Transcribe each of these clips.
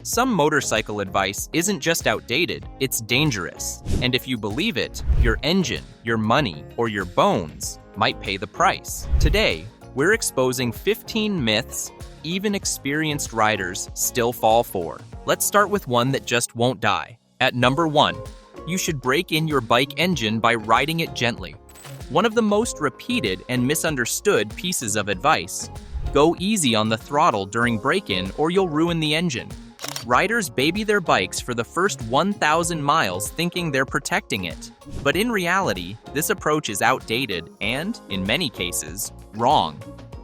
Some motorcycle advice isn't just outdated, it's dangerous. And if you believe it, your engine, your money, or your bones might pay the price. Today, we're exposing 15 myths even experienced riders still fall for. Let's start with one that just won't die. At number 1, you should break in your bike engine by riding it gently. One of the most repeated and misunderstood pieces of advice: go easy on the throttle during break-in or you'll ruin the engine. Riders baby their bikes for the first 1,000 miles thinking they're protecting it. But in reality, this approach is outdated and, in many cases, wrong.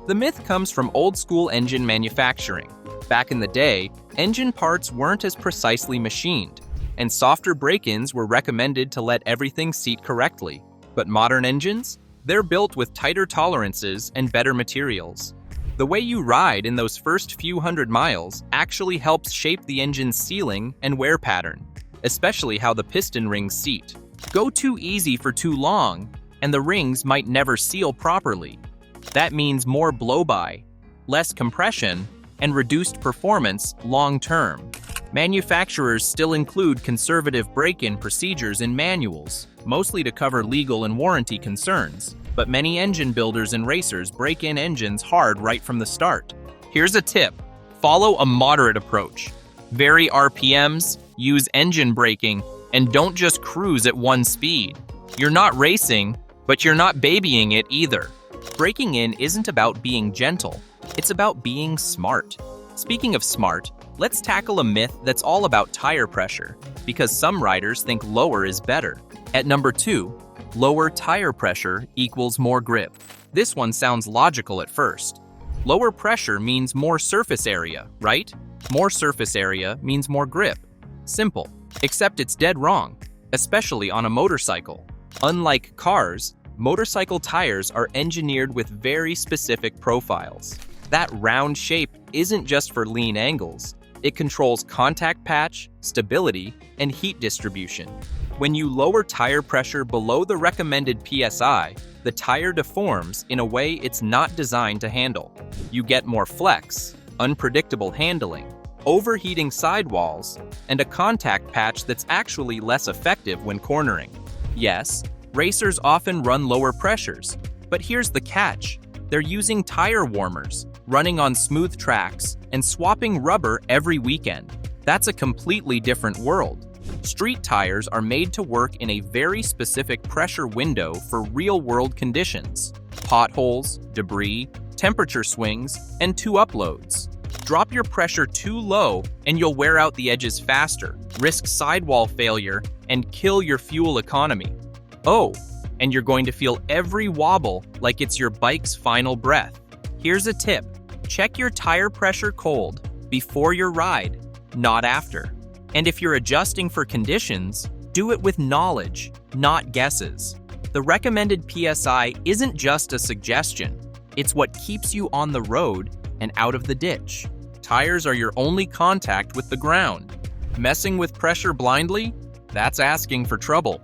The myth comes from old-school engine manufacturing. Back in the day, engine parts weren't as precisely machined, and softer break-ins were recommended to let everything seat correctly. But modern engines? They're built with tighter tolerances and better materials. The way you ride in those first few hundred miles actually helps shape the engine's sealing and wear pattern, especially how the piston rings seat. Go too easy for too long, and the rings might never seal properly. That means more blow-by, less compression, and reduced performance long-term. Manufacturers still include conservative break-in procedures in manuals, mostly to cover legal and warranty concerns. But many engine builders and racers break in engines hard right from the start. Here's a tip: follow a moderate approach. Vary RPMs, use engine braking, and don't just cruise at one speed. You're not racing, but you're not babying it either. Breaking in isn't about being gentle, it's about being smart. Speaking of smart, let's tackle a myth that's all about tire pressure, because some riders think lower is better. At number 2, lower tire pressure equals more grip. This one sounds logical at first. Lower pressure means more surface area, right? More surface area means more grip. Simple, except it's dead wrong, especially on a motorcycle. Unlike cars, motorcycle tires are engineered with very specific profiles. That round shape isn't just for lean angles. It controls contact patch, stability, and heat distribution. When you lower tire pressure below the recommended PSI, the tire deforms in a way it's not designed to handle. You get more flex, unpredictable handling, overheating sidewalls, and a contact patch that's actually less effective when cornering. Yes, racers often run lower pressures, but here's the catch: they're using tire warmers, running on smooth tracks, and swapping rubber every weekend. That's a completely different world. Street tires are made to work in a very specific pressure window for real-world conditions: potholes, debris, temperature swings, and two uploads. Drop your pressure too low and you'll wear out the edges faster, risk sidewall failure, and kill your fuel economy. Oh, and you're going to feel every wobble like it's your bike's final breath. Here's a tip: check your tire pressure cold before your ride, not after. And if you're adjusting for conditions, do it with knowledge, not guesses. The recommended PSI isn't just a suggestion, it's what keeps you on the road and out of the ditch. Tires are your only contact with the ground. Messing with pressure blindly? That's asking for trouble.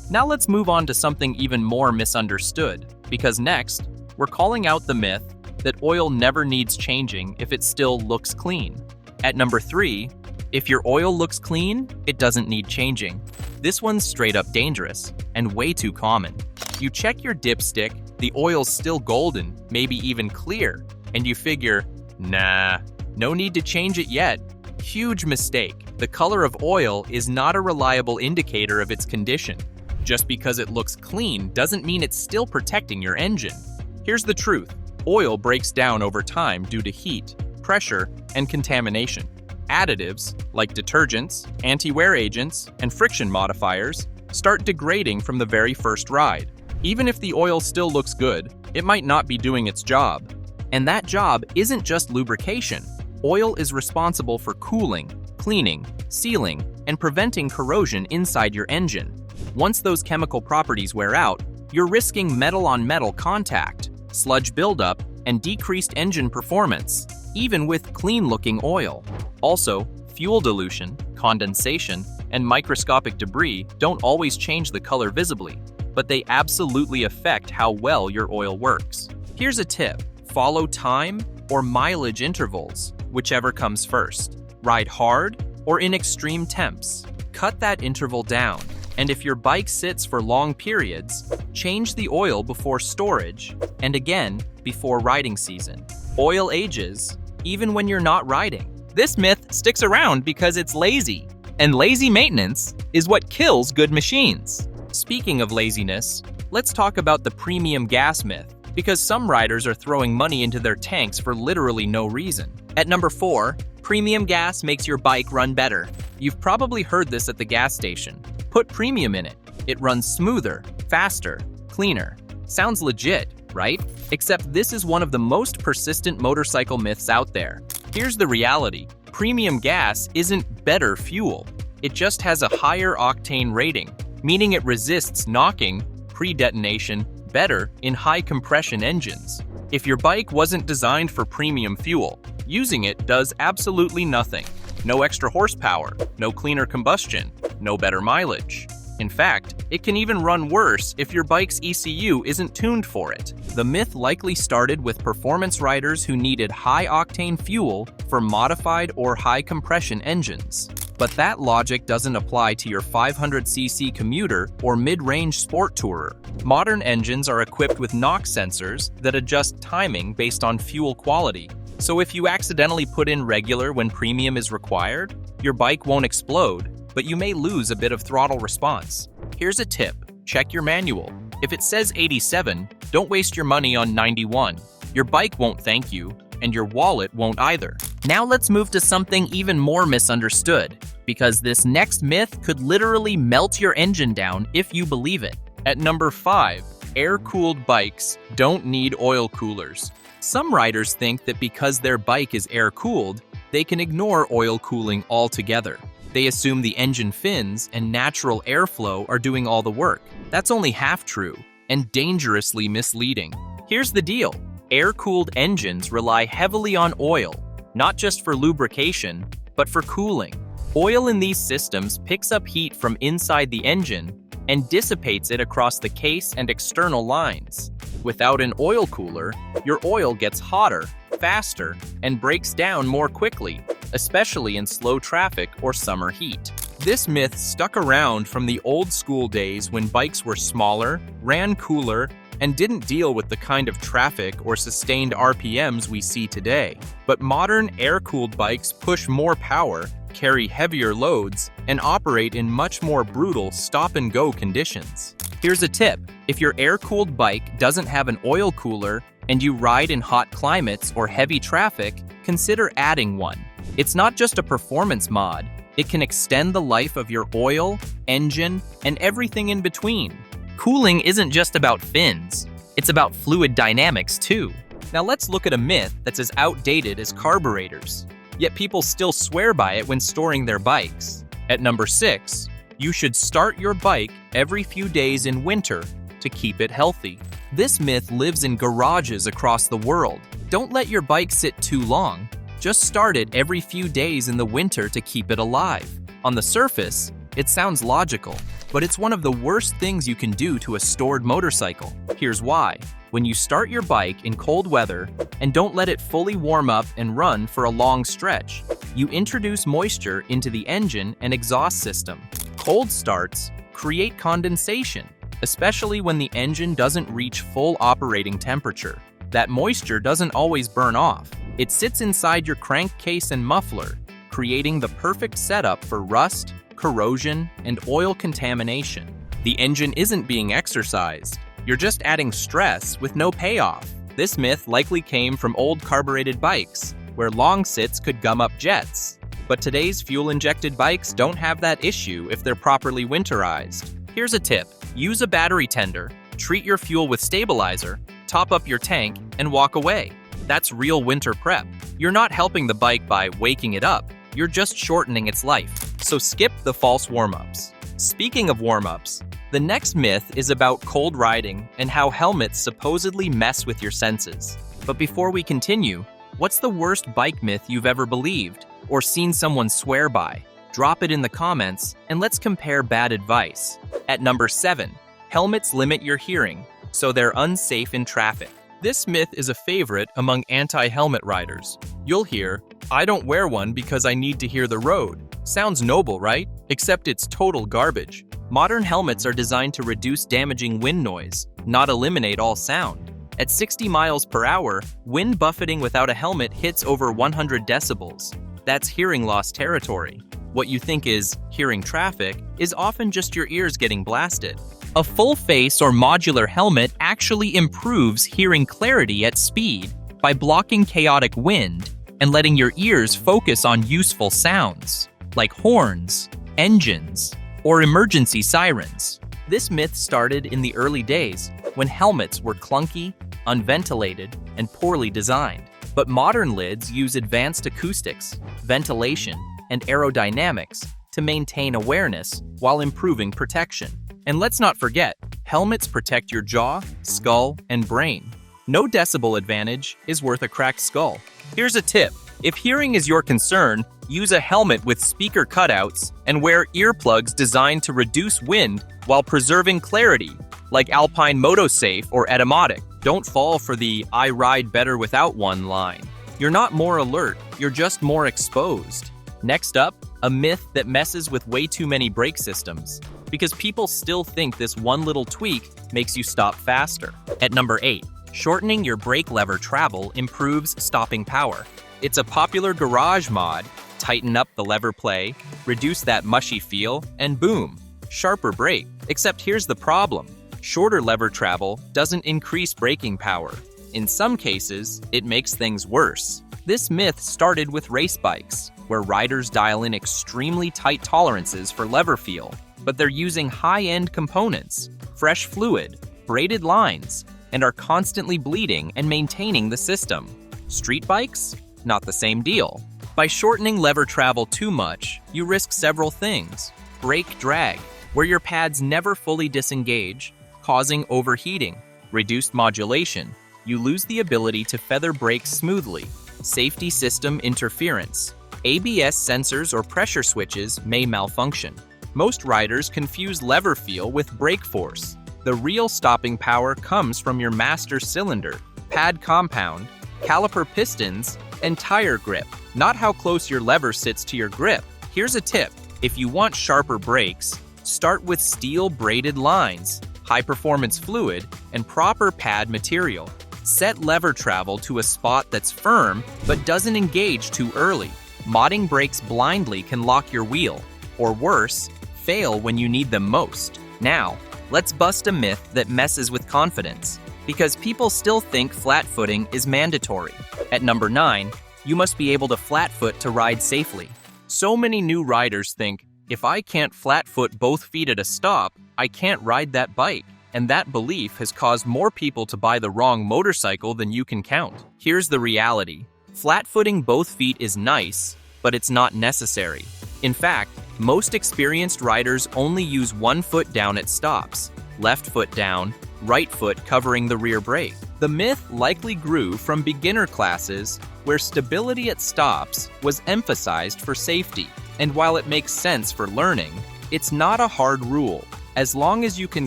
Now let's move on to something even more misunderstood, because next, we're calling out the myth that oil never needs changing if it still looks clean. At number 3, if your oil looks clean, it doesn't need changing. This one's straight up dangerous and way too common. You check your dipstick, the oil's still golden, maybe even clear, and you figure, nah, no need to change it yet. Huge mistake. The color of oil is not a reliable indicator of its condition. Just because it looks clean doesn't mean it's still protecting your engine. Here's the truth: oil breaks down over time due to heat, pressure, and contamination. Additives, like detergents, anti-wear agents, and friction modifiers, start degrading from the very first ride. Even if the oil still looks good, it might not be doing its job. And that job isn't just lubrication. Oil is responsible for cooling, cleaning, sealing, and preventing corrosion inside your engine. Once those chemical properties wear out, you're risking metal-on-metal contact, sludge buildup, and decreased engine performance, even with clean-looking oil. Also, fuel dilution, condensation, and microscopic debris don't always change the color visibly, but they absolutely affect how well your oil works. Here's a tip: follow time or mileage intervals, whichever comes first. Ride hard or in extreme temps. Cut that interval down. And if your bike sits for long periods, change the oil before storage and again before riding season. Oil ages even when you're not riding. This myth sticks around because it's lazy, and lazy maintenance is what kills good machines. Speaking of laziness, let's talk about the premium gas myth, because some riders are throwing money into their tanks for literally no reason. At number 4, premium gas makes your bike run better. You've probably heard this at the gas station. Put premium in it. It runs smoother, faster, cleaner. Sounds legit, right? Except this is one of the most persistent motorcycle myths out there. Here's the reality. Premium gas isn't better fuel. It just has a higher octane rating, meaning it resists knocking, pre-detonation, better in high compression engines. If your bike wasn't designed for premium fuel, using it does absolutely nothing. No extra horsepower, no cleaner combustion, no better mileage. In fact, it can even run worse if your bike's ECU isn't tuned for it. The myth likely started with performance riders who needed high-octane fuel for modified or high-compression engines. But that logic doesn't apply to your 500cc commuter or mid-range sport tourer. Modern engines are equipped with NOx sensors that adjust timing based on fuel quality. So if you accidentally put in regular when premium is required, your bike won't explode, but you may lose a bit of throttle response. Here's a tip: check your manual. If it says 87, don't waste your money on 91. Your bike won't thank you, and your wallet won't either. Now let's move to something even more misunderstood, because this next myth could literally melt your engine down if you believe it. At number 5, air-cooled bikes don't need oil coolers. Some riders think that because their bike is air-cooled, they can ignore oil cooling altogether. They assume the engine fins and natural airflow are doing all the work. That's only half true and dangerously misleading. Here's the deal: air-cooled engines rely heavily on oil, not just for lubrication, but for cooling. Oil in these systems picks up heat from inside the engine and dissipates it across the case and external lines. Without an oil cooler, your oil gets hotter, faster, and breaks down more quickly, especially in slow traffic or summer heat. This myth stuck around from the old school days when bikes were smaller, ran cooler, and didn't deal with the kind of traffic or sustained RPMs we see today. But modern air-cooled bikes push more power, carry heavier loads, and operate in much more brutal stop-and-go conditions. Here's a tip: if your air-cooled bike doesn't have an oil cooler and you ride in hot climates or heavy traffic, consider adding one. It's not just a performance mod, it can extend the life of your oil, engine, and everything in between. Cooling isn't just about fins, it's about fluid dynamics too. Now let's look at a myth that's as outdated as carburetors, yet people still swear by it when storing their bikes. At number 6, you should start your bike every few days in winter to keep it healthy. This myth lives in garages across the world. Don't let your bike sit too long. Just start it every few days in the winter to keep it alive. On the surface, it sounds logical, but it's one of the worst things you can do to a stored motorcycle. Here's why. When you start your bike in cold weather and don't let it fully warm up and run for a long stretch, you introduce moisture into the engine and exhaust system. Cold starts create condensation, especially when the engine doesn't reach full operating temperature. That moisture doesn't always burn off. It sits inside your crankcase and muffler, creating the perfect setup for rust, corrosion, and oil contamination. The engine isn't being exercised. You're just adding stress with no payoff. This myth likely came from old carbureted bikes, where long sits could gum up jets. But today's fuel-injected bikes don't have that issue if they're properly winterized. Here's a tip: use a battery tender, treat your fuel with stabilizer, top up your tank, and walk away. That's real winter prep. You're not helping the bike by waking it up, you're just shortening its life. So skip the false warm-ups. Speaking of warm-ups, the next myth is about cold riding and how helmets supposedly mess with your senses. But before we continue, what's the worst bike myth you've ever believed or seen someone swear by? Drop it in the comments and let's compare bad advice. At number 7, helmets limit your hearing, so they're unsafe in traffic. This myth is a favorite among anti-helmet riders. You'll hear, "I don't wear one because I need to hear the road." Sounds noble, right? Except it's total garbage. Modern helmets are designed to reduce damaging wind noise, not eliminate all sound. At 60 miles per hour, wind buffeting without a helmet hits over 100 decibels. That's hearing loss territory. What you think is hearing traffic is often just your ears getting blasted. A full face or modular helmet actually improves hearing clarity at speed by blocking chaotic wind and letting your ears focus on useful sounds, like horns, engines, or emergency sirens. This myth started in the early days when helmets were clunky, unventilated, and poorly designed. But modern lids use advanced acoustics, ventilation, and aerodynamics to maintain awareness while improving protection. And let's not forget, helmets protect your jaw, skull, and brain. No decibel advantage is worth a cracked skull. Here's a tip. If hearing is your concern, use a helmet with speaker cutouts and wear earplugs designed to reduce wind while preserving clarity, like Alpine Motosafe or Etymotic. Don't fall for the "I ride better without one" line. You're not more alert, you're just more exposed. Next up, a myth that messes with way too many brake systems, because people still think this one little tweak makes you stop faster. At number 8, shortening your brake lever travel improves stopping power. It's a popular garage mod. Tighten up the lever play, reduce that mushy feel, and boom, sharper brake. Except here's the problem. Shorter lever travel doesn't increase braking power. In some cases, it makes things worse. This myth started with race bikes, where riders dial in extremely tight tolerances for lever feel, but they're using high-end components, fresh fluid, braided lines, and are constantly bleeding and maintaining the system. Street bikes? Not the same deal. By shortening lever travel too much, you risk several things. Brake drag, where your pads never fully disengage, causing overheating. Reduced modulation, you lose the ability to feather brakes smoothly. Safety system interference, ABS sensors or pressure switches may malfunction. Most riders confuse lever feel with brake force. The real stopping power comes from your master cylinder, pad compound, caliper pistons, and tire grip, not how close your lever sits to your grip. Here's a tip. If you want sharper brakes, start with steel braided lines, high-performance fluid, and proper pad material. Set lever travel to a spot that's firm but doesn't engage too early. Modding brakes blindly can lock your wheel, or worse, fail when you need them most. Now, let's bust a myth that messes with confidence, because people still think flat footing is mandatory. At number 9, you must be able to flat foot to ride safely. So many new riders think, if I can't flat foot both feet at a stop, I can't ride that bike. And that belief has caused more people to buy the wrong motorcycle than you can count. Here's the reality. Flat-footing both feet is nice, but it's not necessary. In fact, most experienced riders only use one foot down at stops, left foot down, right foot covering the rear brake. The myth likely grew from beginner classes where stability at stops was emphasized for safety. And while it makes sense for learning, it's not a hard rule. As long as you can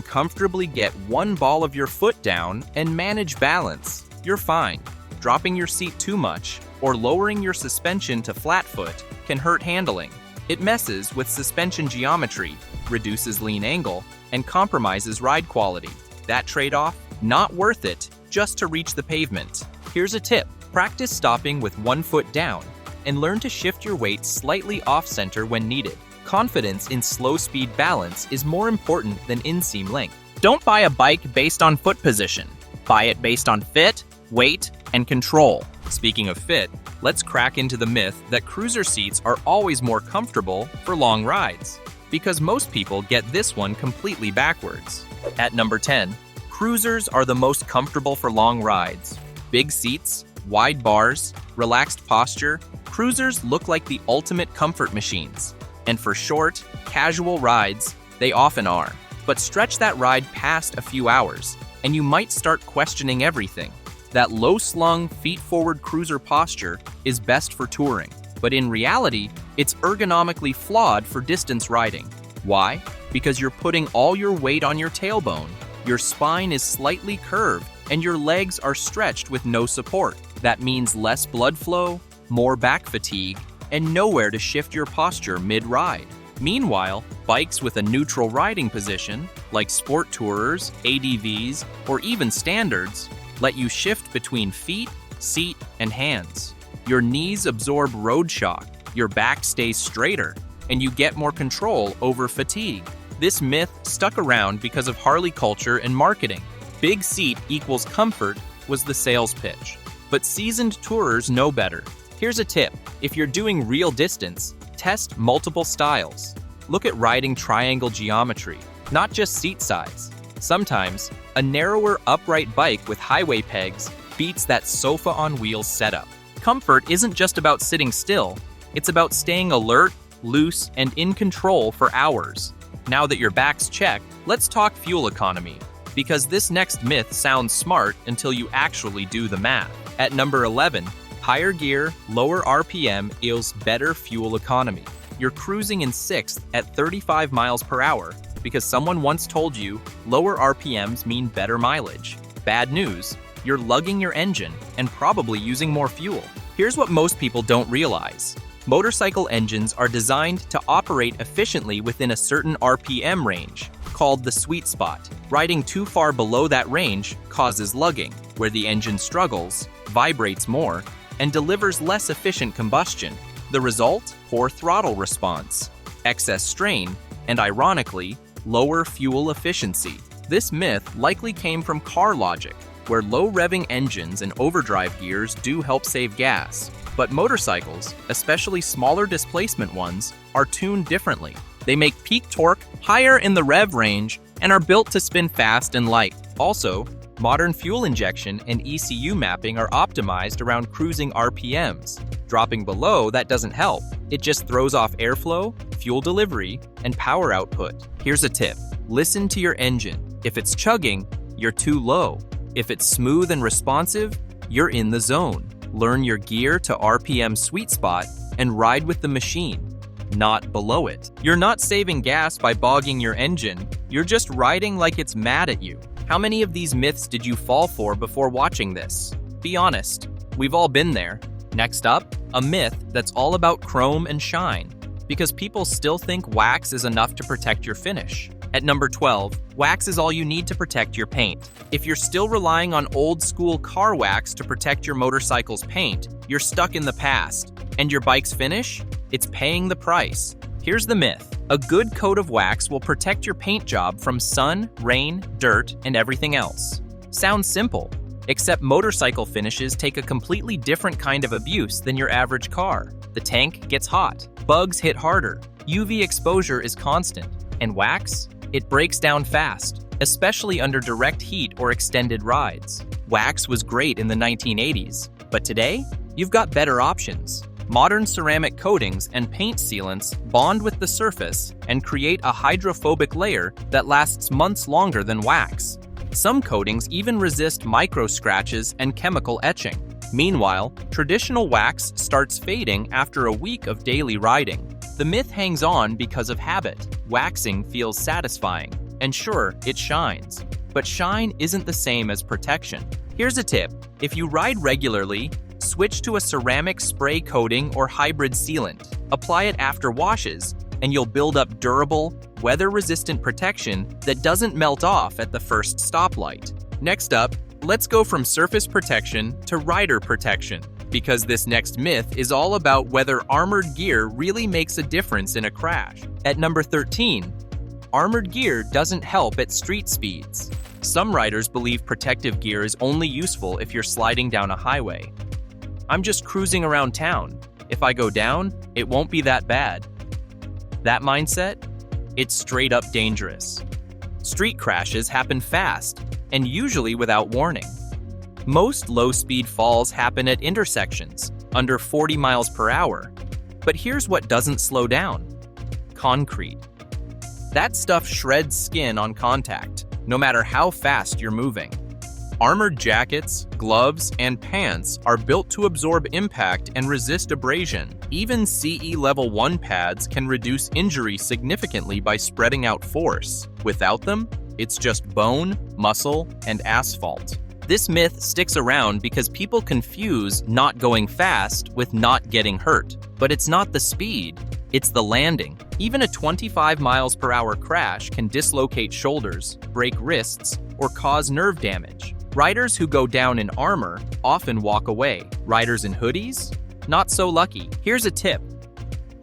comfortably get one ball of your foot down and manage balance, you're fine. Dropping your seat too much or lowering your suspension to flat foot can hurt handling. It messes with suspension geometry, reduces lean angle, and compromises ride quality. That trade-off, not worth it just to reach the pavement. Here's a tip. Practice stopping with one foot down and learn to shift your weight slightly off-center when needed. Confidence in slow-speed balance is more important than inseam length. Don't buy a bike based on foot position. Buy it based on fit, weight, and control. Speaking of fit, let's crack into the myth that cruiser seats are always more comfortable for long rides, because most people get this one completely backwards. At number 10, cruisers are the most comfortable for long rides. Big seats, wide bars, relaxed posture, cruisers look like the ultimate comfort machines. And for short, casual rides, they often are. But stretch that ride past a few hours, and you might start questioning everything. That low-slung, feet-forward cruiser posture is best for touring, but in reality, it's ergonomically flawed for distance riding. Why? Because you're putting all your weight on your tailbone, your spine is slightly curved, and your legs are stretched with no support. That means less blood flow, more back fatigue, and nowhere to shift your posture mid-ride. Meanwhile, bikes with a neutral riding position, like sport tourers, ADVs, or even standards, let you shift between feet, seat, and hands. Your knees absorb road shock, your back stays straighter, and you get more control over fatigue. This myth stuck around because of Harley culture and marketing. Big seat equals comfort was the sales pitch. But seasoned tourers know better. Here's a tip. If you're doing real distance, test multiple styles. Look at riding triangle geometry, not just seat size. Sometimes, a narrower upright bike with highway pegs beats that sofa on wheels setup. Comfort isn't just about sitting still, it's about staying alert, loose, and in control for hours. Now that your back's checked, let's talk fuel economy, because this next myth sounds smart until you actually do the math. At number 11, higher gear, lower RPM equals better fuel economy. You're cruising in 6th at 35 miles per hour because someone once told you lower RPMs mean better mileage. Bad news, you're lugging your engine and probably using more fuel. Here's what most people don't realize. Motorcycle engines are designed to operate efficiently within a certain RPM range, called the sweet spot. Riding too far below that range causes lugging, where the engine struggles, vibrates more, and delivers less efficient combustion. The result? Poor throttle response, excess strain, and ironically, lower fuel efficiency. This myth likely came from car logic, where low-revving engines and overdrive gears do help save gas. But motorcycles, especially smaller displacement ones, are tuned differently. They make peak torque higher in the rev range and are built to spin fast and light. Also, modern fuel injection and ECU mapping are optimized around cruising RPMs. Dropping below that doesn't help. It just throws off airflow, fuel delivery, and power output. Here's a tip. Listen to your engine. If it's chugging, you're too low. If it's smooth and responsive, you're in the zone. Learn your gear to RPM sweet spot and ride with the machine, not below it. You're not saving gas by bogging your engine, you're just riding like it's mad at you. How many of these myths did you fall for before watching this? Be honest, we've all been there. Next up, a myth that's all about chrome and shine, because people still think wax is enough to protect your finish. At number 12, wax is all you need to protect your paint. If you're still relying on old-school car wax to protect your motorcycle's paint, you're stuck in the past. And your bike's finish? It's paying the price. Here's the myth. A good coat of wax will protect your paint job from sun, rain, dirt, and everything else. Sounds simple, except motorcycle finishes take a completely different kind of abuse than your average car. The tank gets hot, bugs hit harder, UV exposure is constant, and wax? It breaks down fast, especially under direct heat or extended rides. Wax was great in the 1980s, but today, you've got better options. Modern ceramic coatings and paint sealants bond with the surface and create a hydrophobic layer that lasts months longer than wax. Some coatings even resist micro scratches and chemical etching. Meanwhile, traditional wax starts fading after a week of daily riding. The myth hangs on because of habit. Waxing feels satisfying, and sure, it shines. But shine isn't the same as protection. Here's a tip. If you ride regularly, switch to a ceramic spray coating or hybrid sealant. Apply it after washes, and you'll build up durable, weather-resistant protection that doesn't melt off at the first stoplight. Next up, let's go from surface protection to rider protection, because this next myth is all about whether armored gear really makes a difference in a crash. At number 13, armored gear doesn't help at street speeds. Some riders believe protective gear is only useful if you're sliding down a highway. I'm just cruising around town. If I go down, it won't be that bad. That mindset? It's straight up dangerous. Street crashes happen fast, and usually without warning. Most low-speed falls happen at intersections, under 40 miles per hour. But here's what doesn't slow down. Concrete. That stuff shreds skin on contact, no matter how fast you're moving. Armored jackets, gloves, and pants are built to absorb impact and resist abrasion. Even CE Level 1 pads can reduce injury significantly by spreading out force. Without them, it's just bone, muscle, and asphalt. This myth sticks around because people confuse not going fast with not getting hurt. But it's not the speed, it's the landing. Even a 25 miles per hour crash can dislocate shoulders, break wrists, or cause nerve damage. Riders who go down in armor often walk away. Riders in hoodies? Not so lucky. Here's a tip.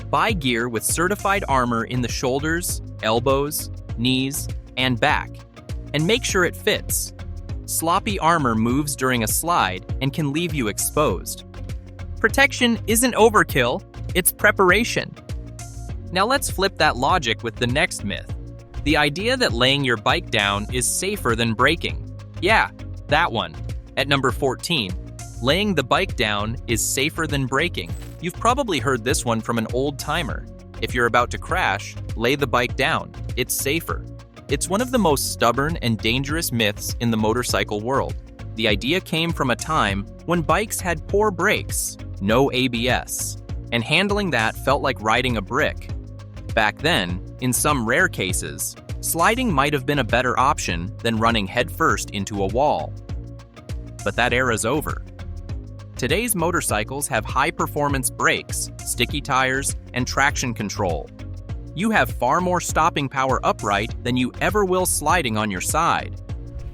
Buy gear with certified armor in the shoulders, elbows, knees, and back. And make sure it fits. Sloppy armor moves during a slide and can leave you exposed. Protection isn't overkill, it's preparation. Now let's flip that logic with the next myth. The idea that laying your bike down is safer than braking. Yeah, that one. At number 14, laying the bike down is safer than braking. You've probably heard this one from an old timer. If you're about to crash, lay the bike down. It's safer. It's one of the most stubborn and dangerous myths in the motorcycle world. The idea came from a time when bikes had poor brakes, no ABS, and handling that felt like riding a brick. Back then, in some rare cases, sliding might have been a better option than running headfirst into a wall. But that era's over. Today's motorcycles have high-performance brakes, sticky tires, and traction control. You have far more stopping power upright than you ever will sliding on your side.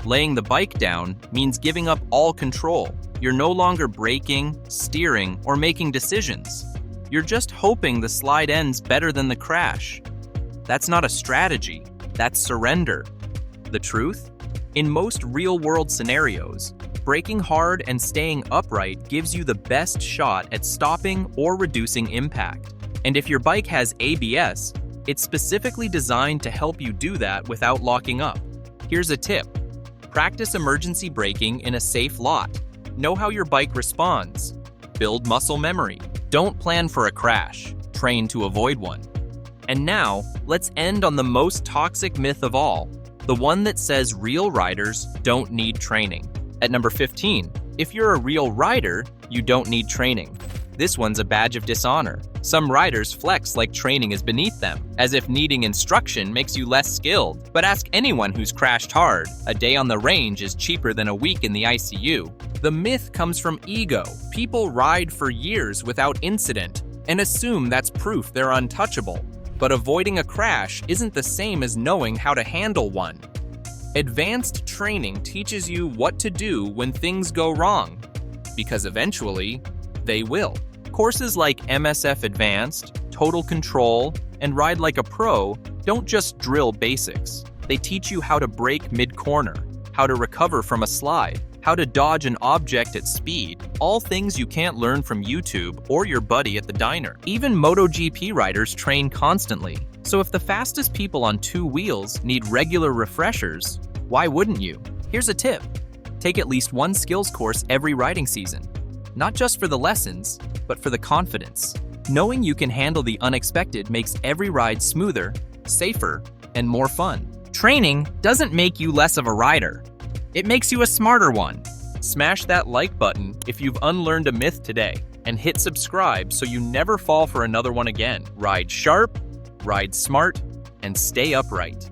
Laying the bike down means giving up all control. You're no longer braking, steering, or making decisions. You're just hoping the slide ends better than the crash. That's not a strategy, that's surrender. The truth? In most real-world scenarios, braking hard and staying upright gives you the best shot at stopping or reducing impact. And if your bike has ABS, it's specifically designed to help you do that without locking up. Here's a tip. Practice emergency braking in a safe lot. Know how your bike responds. Build muscle memory. Don't plan for a crash. Train to avoid one. And now, let's end on the most toxic myth of all, the one that says real riders don't need training. At number 15, if you're a real rider, you don't need training. This one's a badge of dishonor. Some riders flex like training is beneath them, as if needing instruction makes you less skilled. But ask anyone who's crashed hard. A day on the range is cheaper than a week in the ICU. The myth comes from ego. People ride for years without incident and assume that's proof they're untouchable. But avoiding a crash isn't the same as knowing how to handle one. Advanced training teaches you what to do when things go wrong, because eventually, they will. Courses like MSF Advanced, Total Control, and Ride Like a Pro don't just drill basics. They teach you how to brake mid-corner, how to recover from a slide, how to dodge an object at speed, all things you can't learn from YouTube or your buddy at the diner. Even MotoGP riders train constantly, so if the fastest people on two wheels need regular refreshers, why wouldn't you? Here's a tip. Take at least one skills course every riding season. Not just for the lessons, but for the confidence. Knowing you can handle the unexpected makes every ride smoother, safer, and more fun. Training doesn't make you less of a rider. It makes you a smarter one. Smash that like button if you've unlearned a myth today, and hit subscribe so you never fall for another one again. Ride sharp, ride smart, and stay upright.